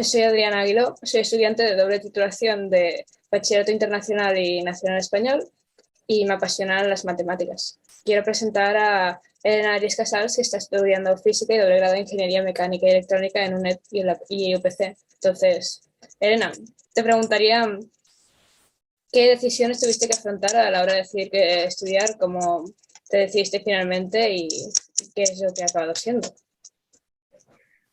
Soy Adriana Aguiló, soy estudiante de doble titulación de Bachillerato Internacional y Nacional Español y me apasionan las matemáticas. Quiero presentar a Elena Arias Casals, que está estudiando física y doble grado de Ingeniería Mecánica y Electrónica en UNED y UPC. Entonces, Elena, te preguntaría qué decisiones tuviste que afrontar a la hora de decidir qué estudiar, cómo te decidiste finalmente y qué es lo que ha acabado siendo.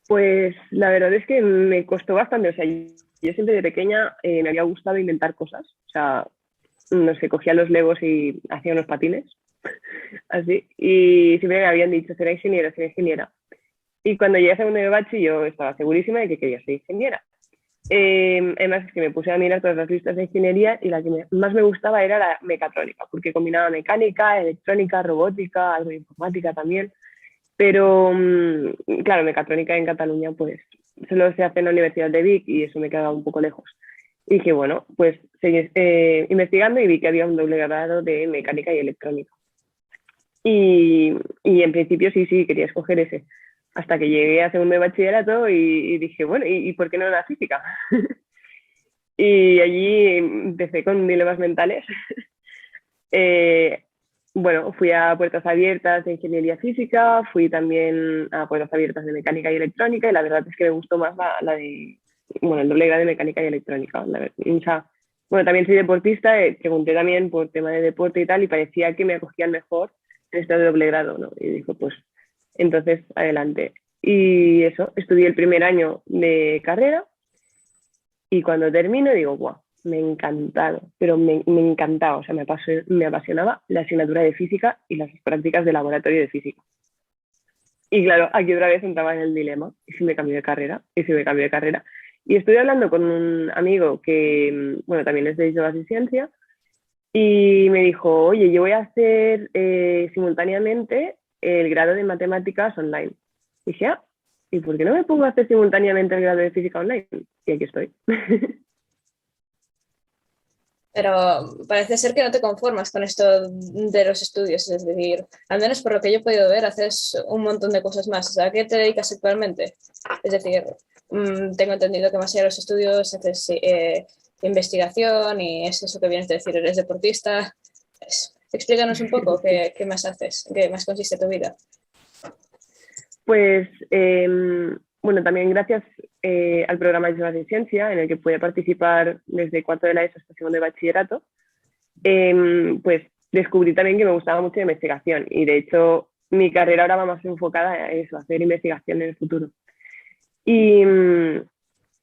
Pues la verdad es que me costó bastante, o sea, yo siempre de pequeña me había gustado inventar cosas, o sea, no sé, cogía los legos y hacía unos patines, así, y siempre me habían dicho, será ingeniera, será ingeniera. Y cuando llegué a segundo de bachi yo estaba segurísima de que quería ser ingeniera. Además es que me puse a mirar todas las listas de ingeniería y la que más me gustaba era la mecatrónica, porque combinaba mecánica, electrónica, robótica, algo de informática también. Pero, claro, mecatrónica en Cataluña, pues solo se hace en la Universidad de Vic y eso me quedaba un poco lejos. Y dije, bueno, pues seguí investigando y vi que había un doble grado de mecánica y electrónica. Y en principio sí, quería escoger ese. Hasta que llegué a segundo de bachillerato y dije, bueno, ¿y por qué no la física? Y allí empecé con dilemas mentales. Eh, bueno, fui a puertas abiertas de ingeniería física, fui también a puertas abiertas de mecánica y electrónica y la verdad es que me gustó más la de, bueno, el doble grado de mecánica y electrónica. O sea, bueno, también soy deportista, pregunté también por tema de deporte y tal y parecía que me acogían mejor en este doble grado, ¿no? Y dijo, pues, entonces, adelante. Y eso, estudié el primer año de carrera y cuando termino digo, guau, me ha encantado, pero me encantaba, o sea, me apasionaba la asignatura de física y las prácticas de laboratorio de física. Y claro, aquí otra vez entraba en el dilema, ¿y si me cambio de carrera? ¿Y si me cambio de carrera? Y estoy hablando con un amigo que, bueno, también es de Geografía y Ciencia, y me dijo, oye, yo voy a hacer simultáneamente el grado de matemáticas online. Y dije, ah, ¿y por qué no me pongo a hacer simultáneamente el grado de física online? Y aquí estoy. Pero parece ser que no te conformas con esto de los estudios, es decir, al menos por lo que yo he podido ver, haces un montón de cosas más. O sea, ¿a qué te dedicas actualmente? Es decir, tengo entendido que más allá de los estudios haces investigación y es eso que vienes de decir, eres deportista. Explícanos un poco qué más haces, qué más consiste tu vida. Pues bueno, también gracias al programa de Geografía y Ciencia, en el que pude participar desde cuarto de la ESO hasta segundo de bachillerato, pues descubrí también que me gustaba mucho la investigación y de hecho mi carrera ahora va más enfocada a eso, a hacer investigación en el futuro. Y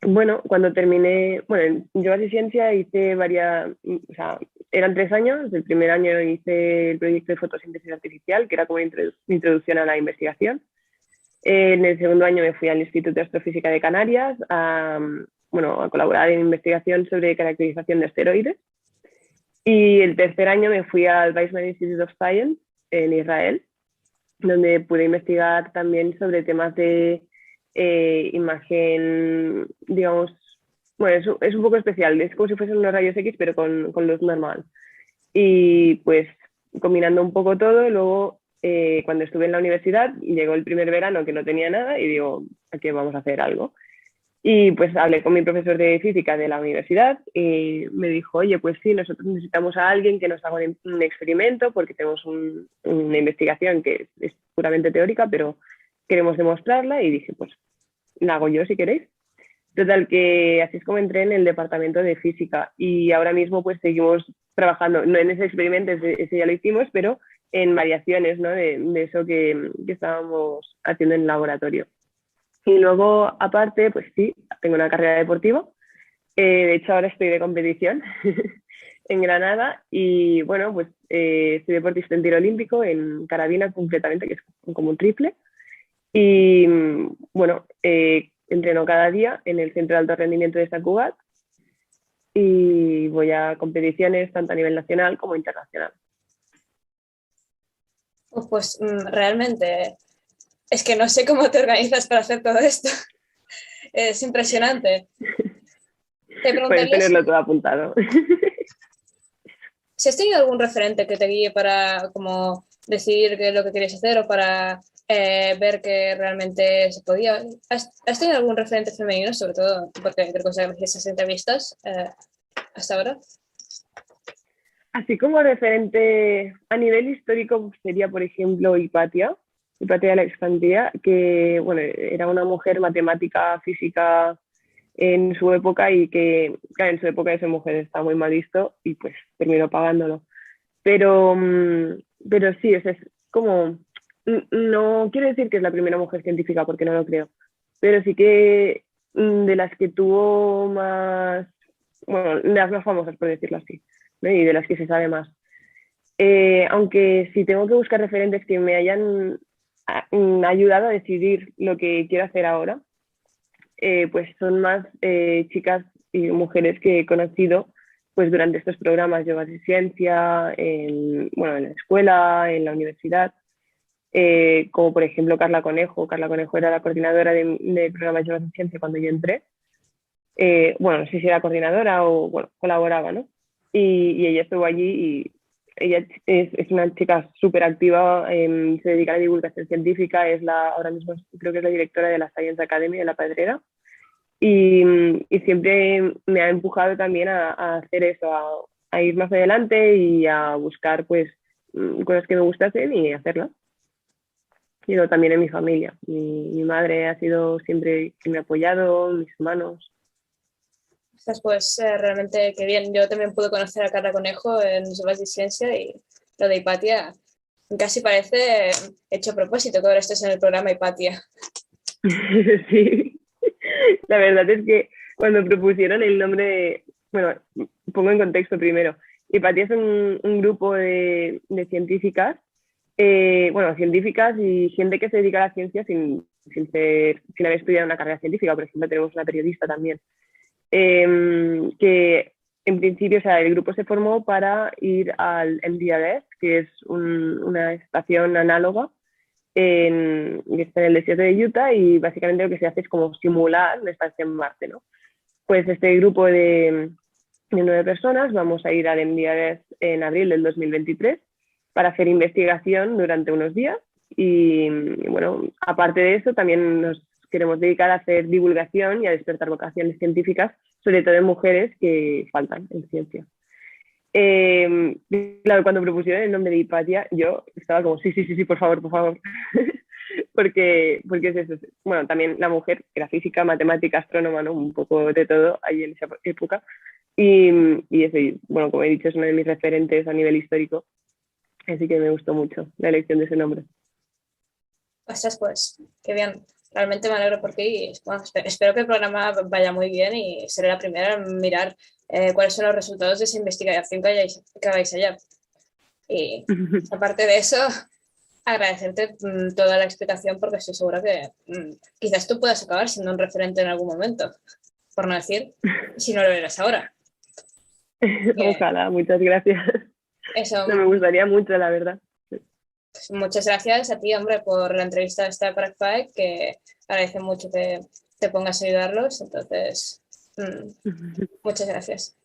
bueno, cuando terminé, bueno, en Geografía y Ciencia hice varias, o sea, eran 3 años. El primer año hice el proyecto de fotosíntesis artificial, que era como introducción a la investigación. En el segundo año me fui al Instituto de Astrofísica de Canarias bueno, a colaborar en investigación sobre caracterización de asteroides. Y el tercer año me fui al Weizmann Institute of Science en Israel, donde pude investigar también sobre temas de imagen, digamos, bueno, es un poco especial, es como si fuesen unos rayos X, pero con luz normal. Y pues combinando un poco todo, luego cuando estuve en la universidad llegó el primer verano que no tenía nada y digo, aquí vamos a hacer algo. Y pues hablé con mi profesor de física de la universidad y me dijo, oye, pues sí, nosotros necesitamos a alguien que nos haga un experimento porque tenemos una investigación que es puramente teórica, pero queremos demostrarla y dije, pues la hago yo si queréis. Total, que así es como entré en el departamento de física y ahora mismo pues seguimos trabajando, no en ese experimento, ese ya lo hicimos, pero en variaciones, ¿no? de eso que estábamos haciendo en el laboratorio. Y luego, aparte, pues sí, tengo una carrera deportiva. De hecho, ahora estoy de competición en Granada y bueno, pues soy deportista en tiro olímpico, en carabina concretamente, que es como un triple. Y bueno, entreno cada día en el Centro de Alto Rendimiento de Sant Cugat y voy a competiciones tanto a nivel nacional como internacional. Pues realmente es que no sé cómo te organizas para hacer todo esto. Es impresionante. Te Puedes preguntaría tenerlo todo apuntado. si has tenido algún referente que te guíe para como decidir qué es lo que quieres hacer o para ver que realmente se podía. ¿Has tenido algún referente femenino, sobre todo porque creo que has esas entrevistas hasta ahora? Así como referente a nivel histórico sería, por ejemplo, Hipatia Alexandria, que bueno, era una mujer matemática, física en su época y que, claro, en su época esa mujer está muy mal visto y pues terminó pagándolo. Pero, pero sí, es como, no quiero decir que es la primera mujer científica porque no lo creo, pero sí que de las que tuvo más, bueno, de las más famosas, por decirlo así, ¿no? Y de las que se sabe más. Aunque si tengo que buscar referentes que me hayan ayudado a decidir lo que quiero hacer ahora, pues son más chicas y mujeres que he conocido pues durante estos programas de base ciencia, bueno, en la escuela, en la universidad, como por ejemplo Carla Conejo. Carla Conejo era la coordinadora de programas de base ciencia cuando yo entré. Bueno, no sé si era coordinadora o bueno, colaboraba, ¿no? Y ella estuvo allí y ella es una chica súper activa, se dedica a la divulgación científica, ahora mismo creo que es la directora de la Science Academy de La Pedrera. Y siempre me ha empujado también a hacer eso, a ir más adelante y a buscar pues cosas que me gustasen y hacerlas. Y luego también en mi familia. Mi madre ha sido siempre quien me ha apoyado, mis hermanos. Pues realmente qué bien. Yo también pude conocer a Carla Conejo en su base de ciencia y lo de Hipatia casi parece hecho a propósito que ahora estés en el programa Hipatia. Sí, la verdad es que cuando propusieron el nombre, bueno, pongo en contexto primero. Hipatia es un grupo de científicas, bueno, científicas y gente que se dedica a la ciencia sin haber estudiado una carrera científica. Por ejemplo, tenemos una periodista también, que en principio, o sea, el grupo se formó para ir al MDRS, que es una estación análoga que está en el desierto de Utah, y básicamente lo que se hace es como simular la estancia en Marte, ¿no? Pues este grupo de 9 personas vamos a ir al MDRS en abril del 2023 para hacer investigación durante unos días y bueno, aparte de eso también nos queremos dedicar a hacer divulgación y a despertar vocaciones científicas, sobre todo en mujeres que faltan en ciencia. Claro, cuando propusieron el nombre de Hipatia, yo estaba como, sí, por favor, porque es eso. Bueno, también la mujer era física, matemática, astrónoma, ¿no? Un poco de todo ahí en esa época. Y eso, bueno, como he dicho, es uno de mis referentes a nivel histórico, así que me gustó mucho la elección de ese nombre. Ostras, pues qué bien. Realmente me alegro por ti y bueno, espero que el programa vaya muy bien y seré la primera en mirar cuáles son los resultados de esa investigación que hagáis allá. Y aparte de eso, agradecerte toda la explicación porque estoy segura que quizás tú puedas acabar siendo un referente en algún momento, por no decir, si no lo eres ahora. Ojalá, muchas gracias. Eso, No, me gustaría mucho, la verdad. pues muchas gracias a ti, hombre, por la entrevista esta de Crackpie, que agradece mucho que te pongas a ayudarlos. Entonces, muchas gracias.